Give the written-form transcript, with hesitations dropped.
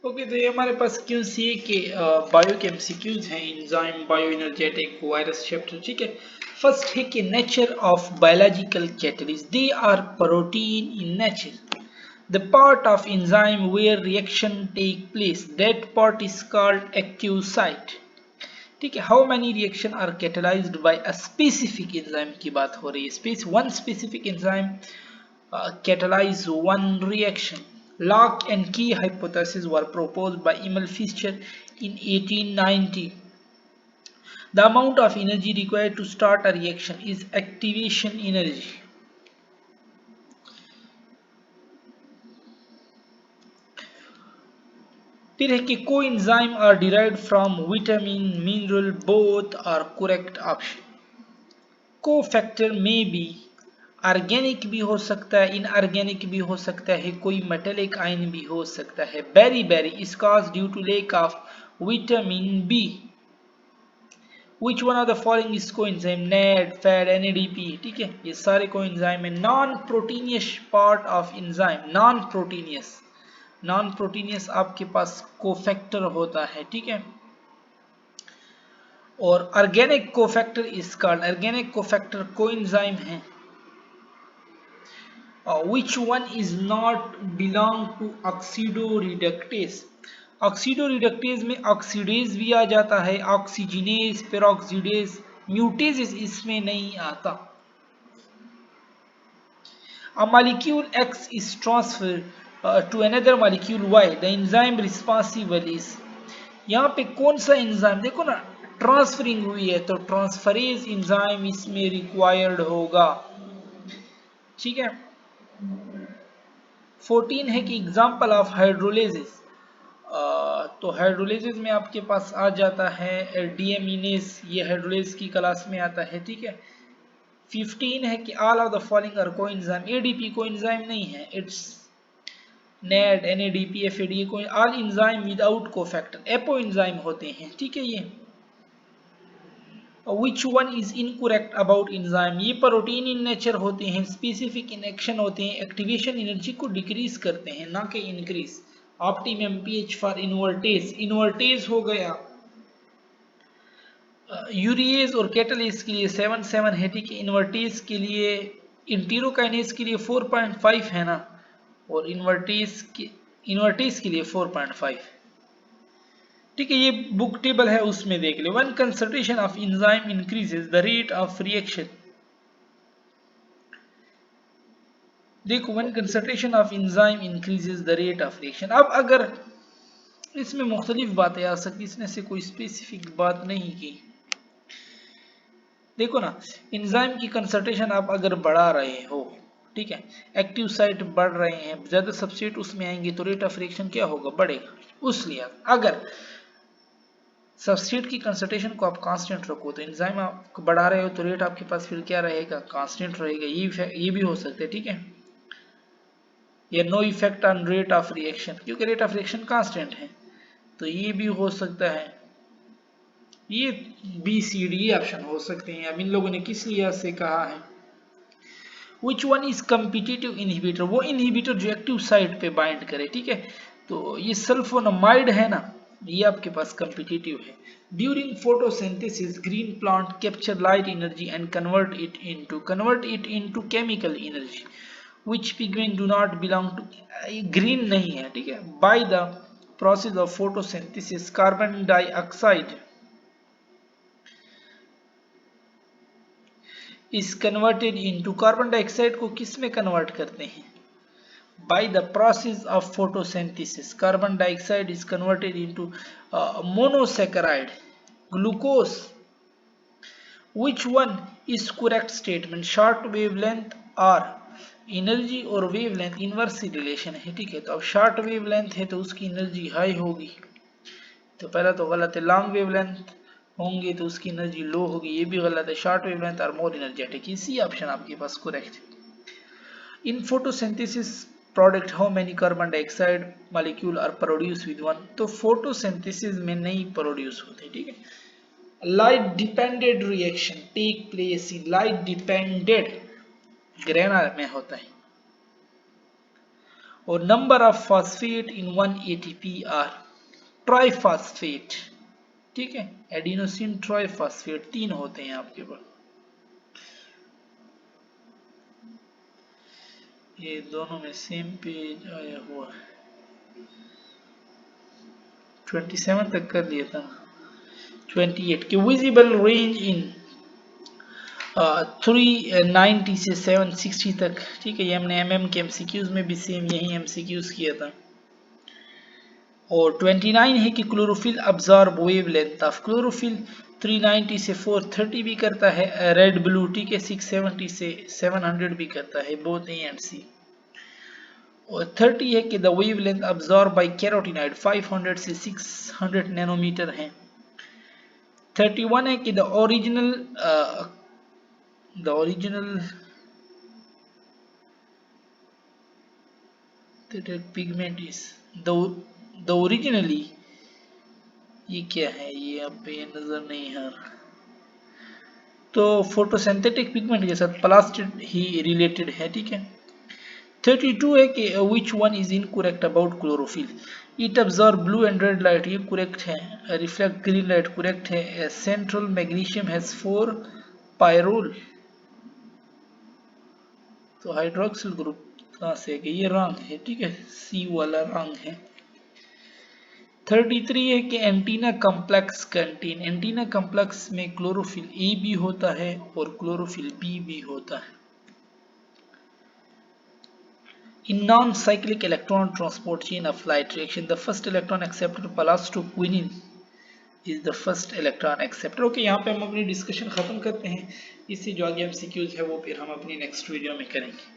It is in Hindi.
ओके, तो ये हमारे पास क्यू सी के बायो के एमसीक्यूज हैं, enzyme, bio energetic, virus chapter. ठीक है, फर्स्ट है कि nature of biological catalyst, they are protein in nature, the part of enzyme where reaction take place, that part is called active site। ठीक है, how many reaction are catalysed by a specific enzyme की बात हो रही है। One specific enzyme catalyze one reaction। Lock and key hypotheses were proposed by Emil Fischer in 1890। The amount of energy required to start a reaction is activation energy। फिर है कि coenzyme are derived from vitamin, mineral, both are correct option। Cofactor में भी ऑर्गेनिक भी हो सकता है, इनऑर्गेनिक भी हो सकता है, कोई मेटेलिक आयन भी हो सकता है। Beriberi is cause due to lack of vitamin B. Which one of the following is coenzyme, NAD, FAD, NADP. ठीक है, ये सारे कोएंजाइम है। Non proteinaceous part of enzyme, non proteinaceous आपके पास कोफैक्टर होता है। ठीक है, और organic cofactor is called, organic cofactor coenzyme है। Which one is not belong to oxidoreductase? Oxidoreductase में ऑक्सीडेज भी आ जाता है, ऑक्सीजिनेज, पेरोक्सीडेज, म्यूटेज इसमें नहीं आता। A molecule X is transferred to another molecule Y, the enzyme responsible is। यहाँ पे कौन सा एंजाइम, देखो ना, ट्रांसफरिंग हुई है तो ट्रांसफरेज एंजाइम इसमें रिक्वायर्ड होगा। ठीक है, 14 है कि एग्जाम्पल ऑफ हाइड्रोलिसिस, तो हाइड्रोलिसिस में आपके पास आ जाता है डीएमिनेस, ये हाइड्रोलिसिस की क्लास में आता है। ठीक है, 15 है कि all of the following are coenzyme, ADP coenzyme नहीं है, it's NAD, NADP, FAD, all enzyme without cofactor, apoenzyme होते हैं। ठीक है, ये which one is incorrect about enzyme, ये प्रोटीन इन नेचर होते हैं, स्पेसिफिक इन एक्शन होते हैं, एक्टिवेशन एनर्जी को डिक्रीज करते हैं ना कि increase. Optimum pH for invertase, invertase हो गया। यूरिएज और कैटलेज के लिए 7 है। ठीक है, इन्वर्टेज के लिए, इंटीरोकाइनेज के लिए 4.5 है ना, और इन्वर्टेज के लिए 4.5। ठीक है, ये बुक टेबल है उसमें देख ले। One concentration of enzyme increases the rate of reaction, देखो, one concentration of enzyme increases the rate of reaction. अब अगर इसमें मुख्तलिफ बातें आ सकती, इसने से कोई स्पेसिफिक बात नहीं की। देखो ना, एंजाइम की कंसंट्रेशन आप अगर बढ़ा रहे हो, ठीक है, एक्टिव साइट बढ़ रहे हैं, ज्यादा सब्स्ट्रेट उसमें आएंगे तो रेट ऑफ रिएक्शन क्या होगा, बढ़ेगा। उस लिहाज अगर सब्स्ट्रेट की कंसंट्रेशन को आप कांस्टेंट रखो तो एंजाइम आप बढ़ा रहे हो तो रेट आपके पास फिर क्या रहेगा, कांस्टेंट रहेगा। ये भी हो सकता है। ठीक है, या no effect on rate of reaction, क्योंकि रेट ऑफ रिएक्शन कांस्टेंट है, तो ये भी हो सकता है। ये बी सी डी ऑप्शन हो सकते हैं। अब इन लोगों ने किस लिहाज से कहा है। विच वन इज कम्पिटिटिव इनहिबिटर, वो इनहिबिटर जो एक्टिव साइट पे बाइंड करे। ठीक है, तो ये सल्फोनामाइड है ना, ये आपके पास कम्पिटिटिव है। During photosynthesis green plant capture light energy and convert it into chemical energy, which pigment do not belong to, green नहीं है। ठीक है, by the process of photosynthesis carbon dioxide is converted into, carbon dioxide को किस में कन्वर्ट करते हैं, by the process of photosynthesis carbon dioxide is converted into monosaccharide glucose। which one is correct statement, short wavelength और एनर्जी और वेवलेंथ इनवर्सली रिलेशन है। ठीक है, तो अब शॉर्ट वेवलेंथ है तो उसकी एनर्जी हाई होगी, तो पहला तो गलत है। लॉन्ग वेवलेंथ होंगे तो उसकी एनर्जी लो होगी, ये भी गलत है। शॉर्ट वेवलेंथ और मोर एनर्जेटिक, इसी ऑप्शन आपके पास करेक्ट है। In photosynthesis product how many carbon dioxide molecule are produce with one, तो फोटोसिंथेसिस में नहीं प्रोड्यूस होते। ठीक है, light dependent reaction take place in, light dependent grana में होता है। और number of phosphate in 1 ATP are triphosphate, ठीक है, एडिनोसिन ट्राइफॉस्फेट 3 होते हैं आपके पास। ये दोनों में सेम पेज आया हुआ है, 27 तक कर लिया था, 28 की विजिबल रेंज इन 390 से 760 तक, ठीक है, ये हमने MM के MCQs में भी सेम यही MCQs किया था। और 29 है कि chlorophyll absorb wavelength of chlorophyll 390 से 430 भी करता है रेड ब्लू, ठीक है, 670 से 700 भी करता है, बोथ ए एंड सी। और 30 है कि the wavelength absorb by carotenoid 500 से 600 नैनोमीटर है। 31 है कि the original pigment is the originally, ये क्या है, ये अब पे नजर नहीं आ रहा, तो फोटोसिंथेटिक पिगमेंट के साथ प्लास्टिड ही रिलेटेड है, ठीक है। 32 है कि विच one is incorrect about chlorophyll, it absorb blue and red light, ये करेक्ट है, रिफ्लेक्ट ग्रीन लाइट करेक्ट है, सेंट्रल मैग्नीशियम हैज 4 पायरोल, तो हाइड्रोक्सिल ग्रुप कहाँ से है कि ये रंग है, ठीक है, सी वाला रंग है। 33 है कि antenna complex contain, antenna complex में क्लोरोफिल ए भी होता है और क्लोरोफिल बी भी होता है। In non-cyclic electron transport chain of light reaction, the first electron acceptor plus to quinine is the first electron acceptor। Okay, यहाँ पे हम अपनी डिस्कशन खत्म करते हैं, इससे जो आगे MCQs है वो फिर हम अपनी नेक्स्ट वीडियो में करेंगे।